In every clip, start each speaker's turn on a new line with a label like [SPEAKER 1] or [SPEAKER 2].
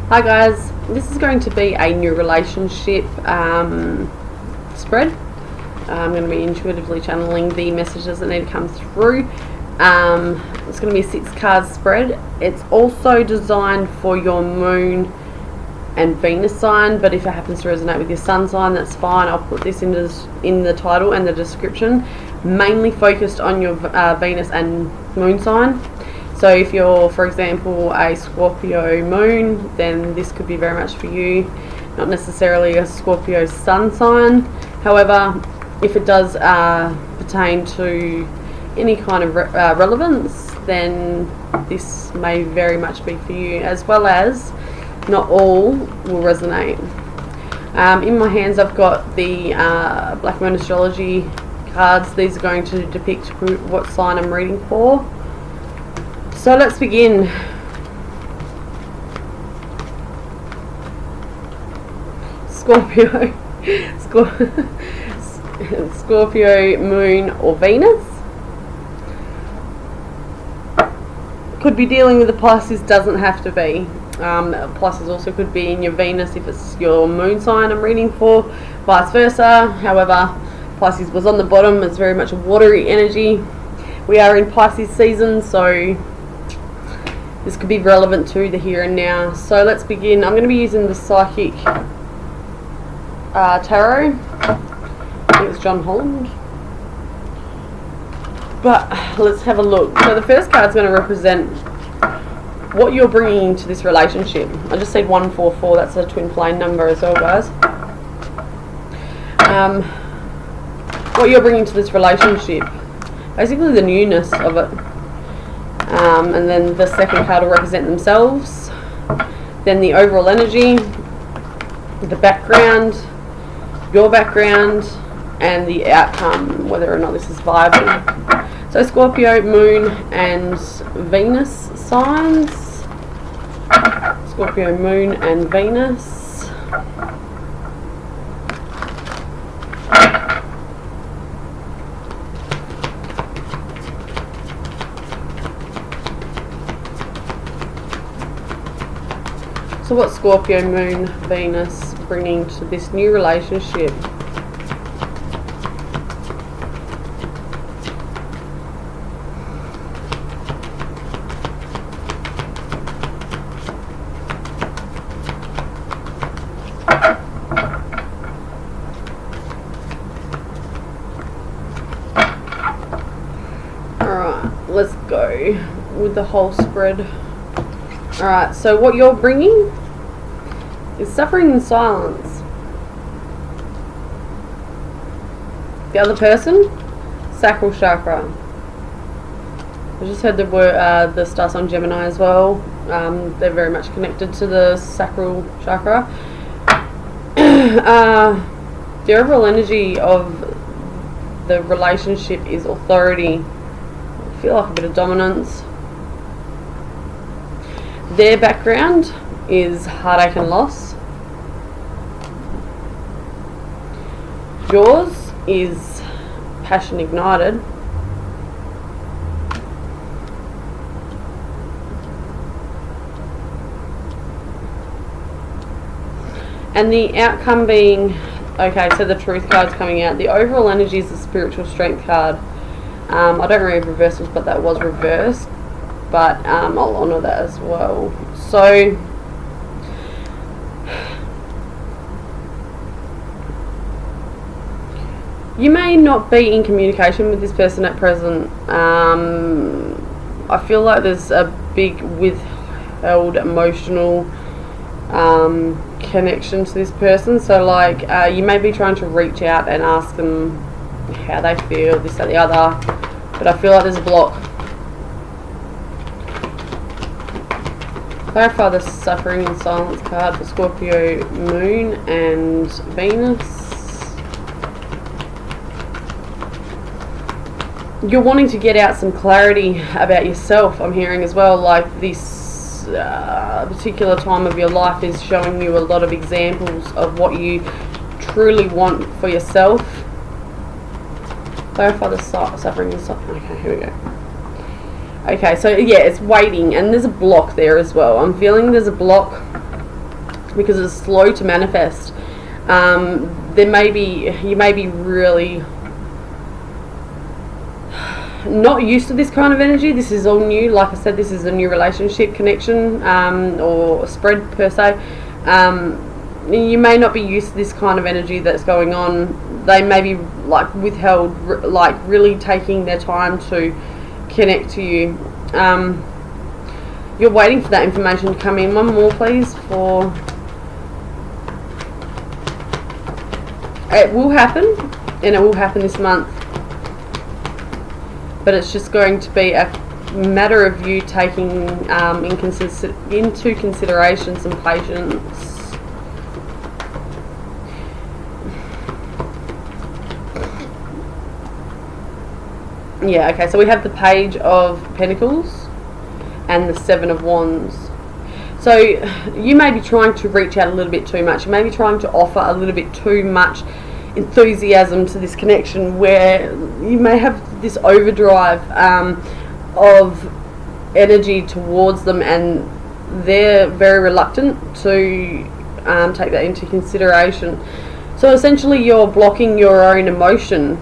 [SPEAKER 1] Hi guys, this is going to be a new relationship spread. I'm going to be intuitively channeling the messages that need to come through. It's going to be a 6-card spread. It's also designed for your moon and Venus sign, but if it happens to resonate with your sun sign, that's fine. I'll put this in the title and the description. Mainly focused on your Venus and moon sign. So if you're, for example, a Scorpio moon, then this could be very much for you. Not necessarily a Scorpio sun sign. However, if it does pertain to any kind of relevance, then this may very much be for you, as well as not all will resonate. In my hands I've got the Black Moon Astrology cards. These are going to depict what sign I'm reading for. So let's begin. Scorpio. Scorpio moon or Venus. Could be dealing with the Pisces, doesn't have to be. Pisces also could be in your Venus if it's your moon sign I'm reading for, vice versa. However, Pisces was on the bottom. It's very much a watery energy. We are in Pisces season, so this could be relevant to the here and now. So let's begin. I'm going to be using the Psychic Tarot. I think it's John Holland. But let's have a look. So the first card is going to represent what you're bringing into this relationship. I just said 144. That's a twin flame number as well, guys. What you're bringing to this relationship. Basically the newness of it. And then the second card will represent themselves. Then the overall energy, the background, your background, and the outcome, whether or not this is viable. So Scorpio, Moon, and Venus signs. Scorpio, Moon, and Venus. So what's Scorpio, Moon, Venus bringing to this new relationship? Alright, let's go with the whole spread. Alright, so what you're bringing is suffering in silence. The other person, sacral chakra. I just heard the word, the star sign Gemini as well. They're very much connected to the sacral chakra. The overall energy of the relationship is authority. I feel like a bit of dominance. Their background is heartache and loss. Yours is passion ignited. And the outcome being, okay, so the truth card's coming out. The overall energy is the spiritual strength card. I don't read reversals, but that was reversed. But I'll honour that as well. So you may not be in communication with this person at present. I feel like there's a big withheld emotional connection to this person. So like you may be trying to reach out and ask them how they feel, this, that, the other. But I feel like there's a block. Clarify the suffering and silence card for Scorpio, Moon, and Venus. You're wanting to get out some clarity about yourself, I'm hearing as well. Like this particular time of your life is showing you a lot of examples of what you truly want for yourself. Clarify the suffering and silence. Okay, here we go. Okay, so yeah, it's waiting, and there's a block there as well. I'm feeling there's a block because it's slow to manifest. You may be really not used to this kind of energy. This is all new. Like I said, this is a new relationship connection, or spread per se. You may not be used to this kind of energy that's going on. They may be like withheld, like really taking their time to connect to you. You're waiting for that information to come in. One more, please. For it will happen, and it will happen this month. But it's just going to be a matter of you taking into consideration some patience. Yeah, okay, so we have the Page of Pentacles and the Seven of Wands. So you may be trying to reach out a little bit too much. You may be trying to offer a little bit too much enthusiasm to this connection, where you may have this overdrive of energy towards them, and they're very reluctant to take that into consideration. So essentially you're blocking your own emotion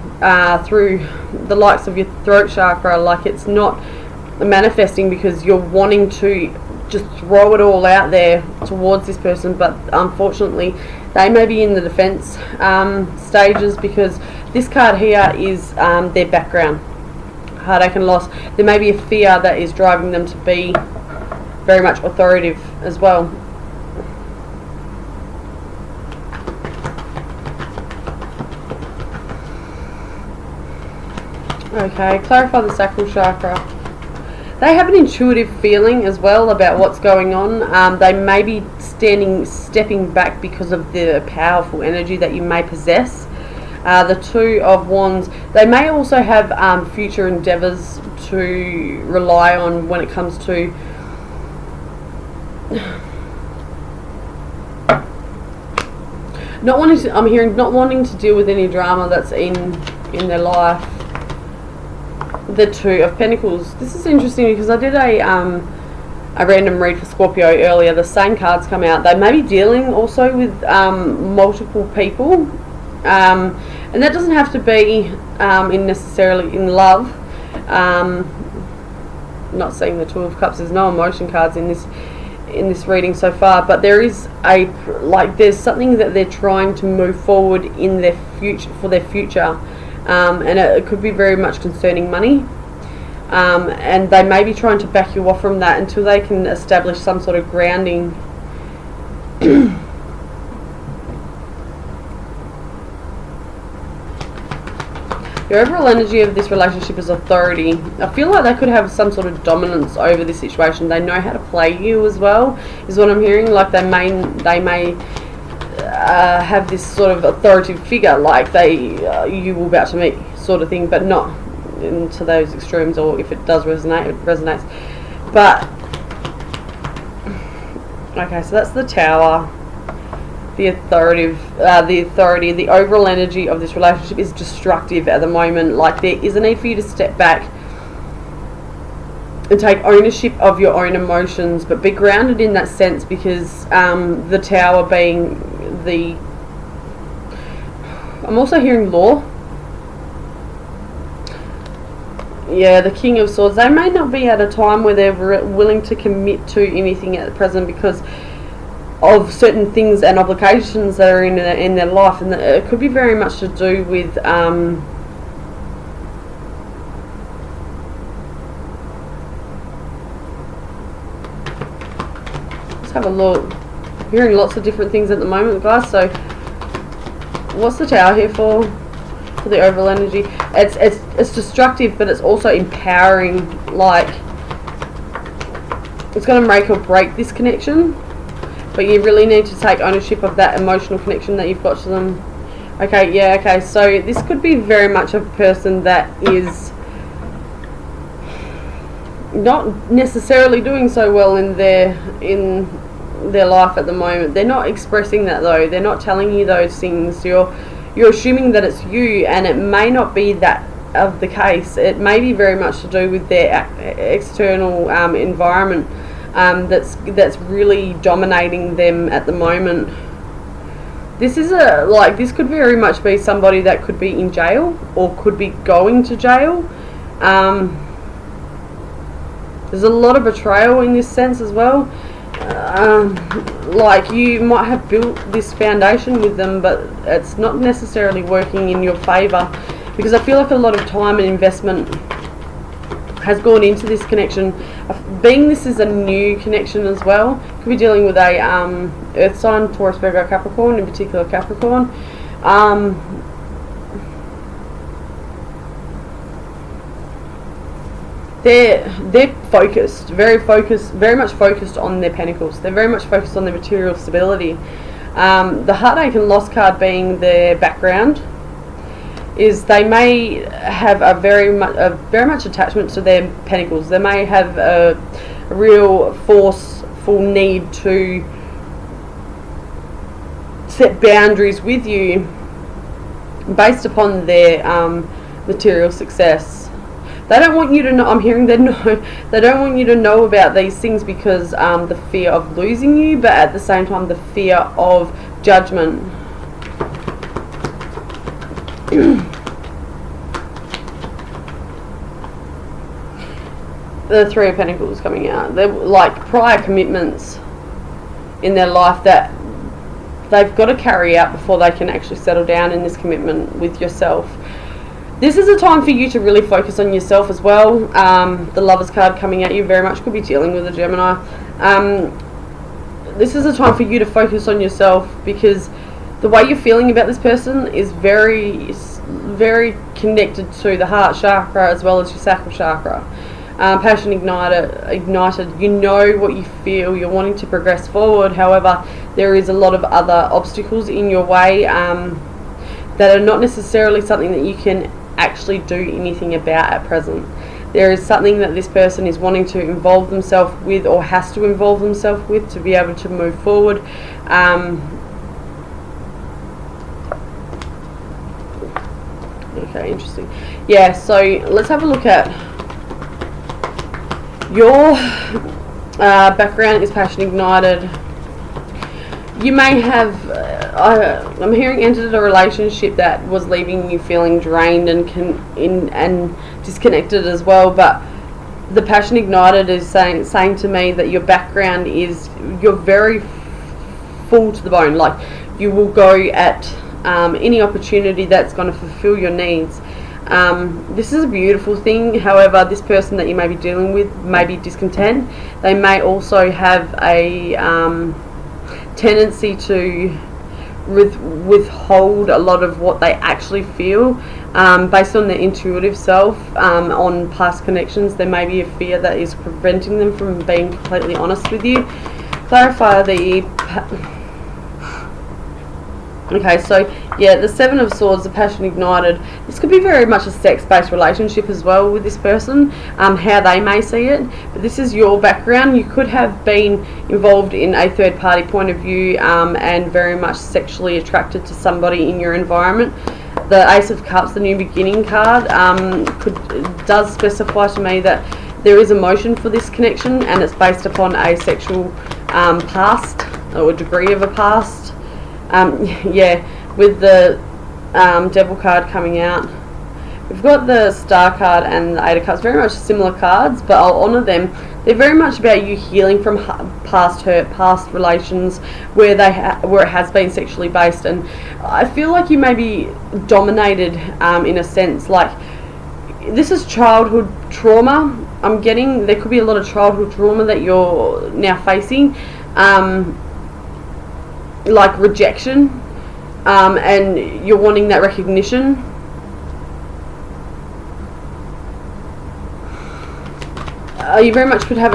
[SPEAKER 1] through the likes of your throat chakra. Like, it's not manifesting because you're wanting to just throw it all out there towards this person, but unfortunately they may be in the defense stages, because this card here is their background, heartache and loss. There may be a fear that is driving them to be very much authoritative as well. Okay, clarify the sacral chakra. They have an intuitive feeling as well about what's going on. They may be stepping back because of the powerful energy that you may possess. The Two of Wands. They may also have future endeavours to rely on when it comes to not wanting to. I'm hearing not wanting to deal with any drama that's in their life. The Two of Pentacles. This is interesting because I did a random read for Scorpio earlier. The same cards come out. They may be dealing also with multiple people, and that doesn't have to be necessarily in love. Not seeing the Two of Cups. There's no emotion cards in this reading so far, but there is there's something that they're trying to move forward in their future, for their future. And it could be very much concerning money, and they may be trying to back you off from that until they can establish some sort of grounding. Your overall energy of this relationship is authority. I feel like they could have some sort of dominance over this situation. They know how to play you as well, is what I'm hearing. Like they may have this sort of authoritative figure, like you will bow to me sort of thing, but not into those extremes, or if it does resonate, it resonates. But okay, so that's the Tower. The authority, the overall energy of this relationship is destructive at the moment. Like, there is a need for you to step back and take ownership of your own emotions, but be grounded in that sense, because the Tower being the, I'm also hearing law. Yeah, the King of Swords. They may not be at a time where they're willing to commit to anything at present because of certain things and obligations that are in their life, and it could be very much to do with let's have a look. I'm hearing lots of different things at the moment, guys. So what's the Tower here for the overall energy? It's destructive, but it's also empowering. Like, it's going to make or break this connection, but you really need to take ownership of that emotional connection that you've got to them. Okay, yeah, okay. So this could be very much a person that is not necessarily doing so well in their life at the moment. They're not expressing that, though. They're not telling you those things. You're assuming that it's you, and it may not be that of the case. It may be very much to do with their external environment. that's really dominating them at the moment. This is this could very much be somebody that could be in jail or could be going to jail. There's a lot of betrayal in this sense as well. Like you might have built this foundation with them, but it's not necessarily working in your favour, because I feel like a lot of time and investment has gone into this connection. Being this is a new connection as well, could be dealing with a earth sign, Taurus, Virgo, Capricorn, in particular Capricorn. They're focused, very much focused on their pentacles. They're very much focused on their material stability. The heartache and loss card being their background is they may have a very much attachment to their pentacles. They may have a real forceful need to set boundaries with you based upon their material success. They don't want you to know. I'm hearing that they don't want you to know about these things because the fear of losing you, but at the same time the fear of judgment. The Three of Pentacles coming out. They're like prior commitments in their life that they've got to carry out before they can actually settle down in this commitment with yourself. This is a time for you to really focus on yourself as well. The Lovers card coming at you very much could be dealing with a Gemini. This is a time for you to focus on yourself, because the way you're feeling about this person is very, very connected to the heart chakra as well as your sacral chakra. Passion ignited. You know what you feel. You're wanting to progress forward. However, there is a lot of other obstacles in your way that are not necessarily something that you can actually do anything about at present. There is something that this person is wanting to involve themselves with, or has to involve themselves with, to be able to move forward. Okay, interesting. Yeah, so let's have a look at your background. Is passion ignited. You may have, I'm hearing, entered a relationship that was leaving you feeling drained and disconnected as well. But the passion ignited is saying to me that your background is, you're very full to the bone. Like, you will go at any opportunity that's going to fulfill your needs. This is a beautiful thing. However, this person that you may be dealing with may be discontent. They may also have a tendency to withhold a lot of what they actually feel based on their intuitive self. On past connections, there may be a fear that is preventing them from being completely honest with you. Clarify the okay, so yeah, the Seven of Swords, the passion ignited. This could be very much a sex-based relationship as well with this person, how they may see it. But this is your background. You could have been involved in a third-party point of view and very much sexually attracted to somebody in your environment. The Ace of Cups, the New Beginning card, does specify to me that there is emotion for this connection, and it's based upon a sexual past, or a degree of a past. Yeah, with the Devil card coming out, we've got the Star card and the Eight of Cups, very much similar cards, but I'll honour them. They're very much about you healing from past hurt, past relations where it has been sexually based, and I feel like you may be dominated in a sense. Like, this is childhood trauma. I'm getting there could be a lot of childhood trauma that you're now facing. Like rejection, and you're wanting that recognition. You very much could have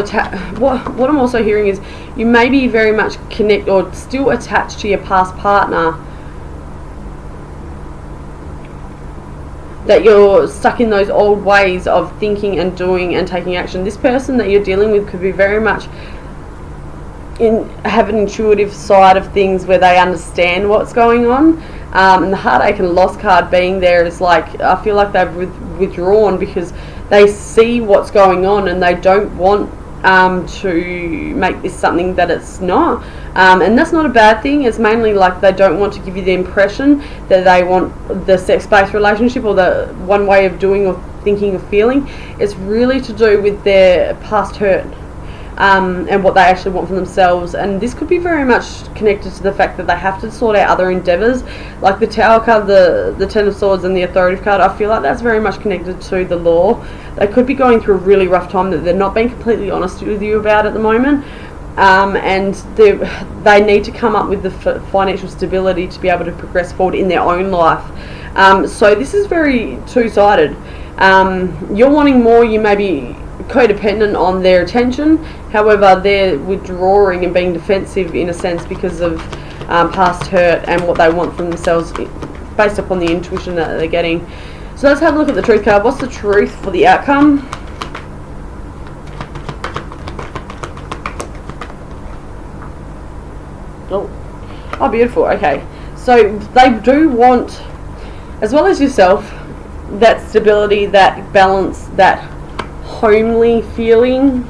[SPEAKER 1] what I'm also hearing is you may be very much connect or still attached to your past partner, that you're stuck in those old ways of thinking and doing and taking action. This person that you're dealing with could be very much have an intuitive side of things where they understand what's going on, and the heartache and loss card being there is like, I feel like they've withdrawn because they see what's going on and they don't want to make this something that it's not, and that's not a bad thing. It's mainly like they don't want to give you the impression that they want the sex-based relationship or the one way of doing or thinking or feeling. It's really to do with their past hurt, and what they actually want for themselves. And this could be very much connected to the fact that they have to sort out other endeavours, like the Tower card, the Ten of Swords and the Authoritative card. I feel like that's very much connected to the law. They could be going through a really rough time that they're not being completely honest with you about at the moment, and they need to come up with the financial stability to be able to progress forward in their own life. So this is very two-sided. You're wanting more, you may be codependent on their attention, however they're withdrawing and being defensive in a sense because of past hurt and what they want from themselves based upon the intuition that they're getting. So let's have a look at the truth card. What's the truth for the outcome? Oh, beautiful. Okay, so they do want, as well as yourself, that stability, that balance, that homely feeling.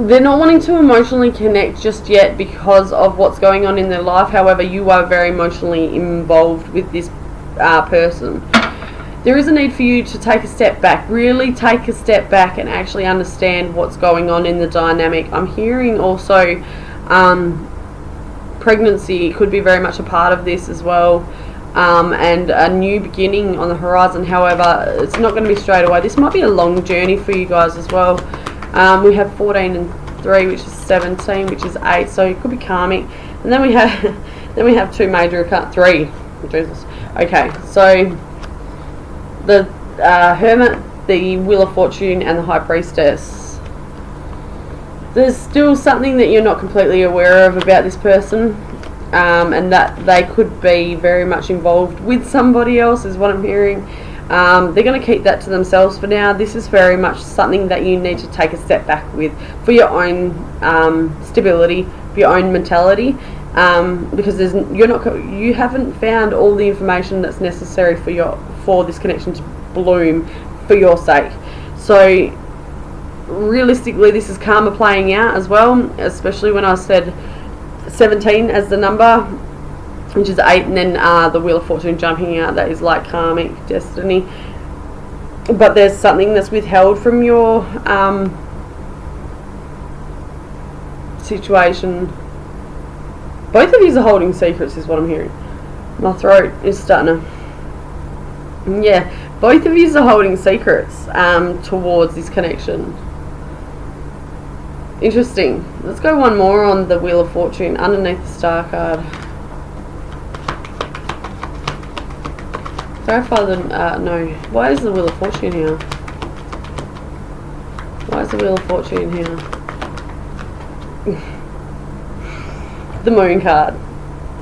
[SPEAKER 1] They're not wanting to emotionally connect just yet because of what's going on in their life. However, you are very emotionally involved with this person. There is a need for you to take a step back, really take a step back and actually understand what's going on in the dynamic. I'm hearing also pregnancy could be very much a part of this as well. And a new beginning on the horizon. However, it's not going to be straight away. This might be a long journey for you guys as well. We have 14 and 3, which is 17, which is 8, so it could be karmic. And then we have two major accounts, 3. Jesus. Okay, so the Hermit, the Wheel of Fortune, and the High Priestess. There's still something that you're not completely aware of about this person. And that they could be very much involved with somebody else is what I'm hearing. They're going to keep that to themselves for now. This is very much something that you need to take a step back with for your own stability, for your own mentality, because you haven't found all the information that's necessary for this connection to bloom for your sake. So realistically, this is karma playing out as well, especially when I said 17 as the number, which is 8, and then the Wheel of Fortune jumping out, that is like karmic destiny. But there's something that's withheld from your situation. Both of you are holding secrets is what I'm hearing. My throat is starting to... Yeah, both of you are holding secrets towards this connection. Interesting. Let's go one more on the Wheel of Fortune underneath the Star card. Clarify the... no. Why is the Wheel of Fortune here? Why is the Wheel of Fortune here? The Moon card.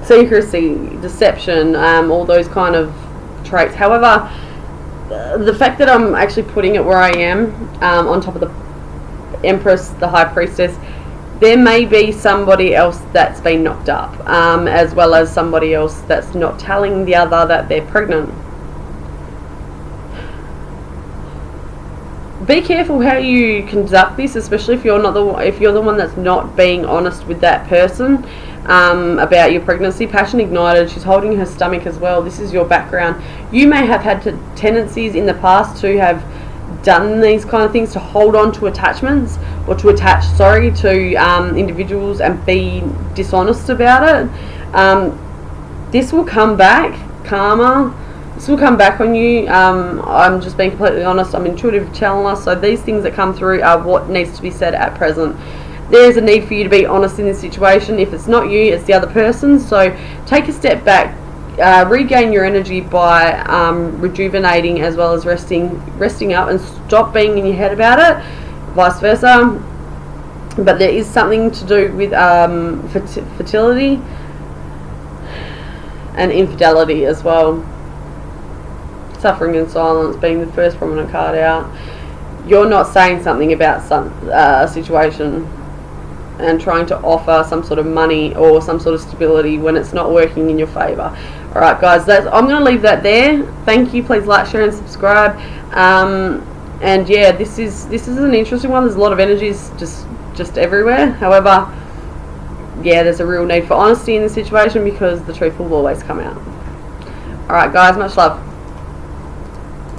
[SPEAKER 1] Secrecy, deception, all those kind of traits. However, the fact that I'm actually putting it where I am, on top of the Empress, the High Priestess, there may be somebody else that's been knocked up, as well as somebody else that's not telling the other that they're pregnant. Be careful how you conduct this, especially if you're the one that's not being honest with that person about your pregnancy. Passion ignited. She's holding her stomach as well. This is your background. You may have had tendencies in the past to have done these kind of things, to hold on to attachments, or to attach to individuals and be dishonest about it. This will come back, karma. This will come back on you. I'm just being completely honest. I'm intuitive channeler, so these things that come through are what needs to be said at present. There's a need for you to be honest in this situation. If it's not you, it's the other person. So take a step back, regain your energy by rejuvenating as well as resting up, and stop being in your head about it, vice versa. But there is something to do with fertility and infidelity as well. Suffering in silence being the first prominent card out. You're not saying something about some situation and trying to offer some sort of money or some sort of stability when it's not working in your favour. Alright guys, I'm going to leave that there. Thank you. Please like, share and subscribe. And yeah, this is an interesting one. There's a lot of energies just everywhere. However, yeah, there's a real need for honesty in this situation because the truth will always come out. Alright guys, much love.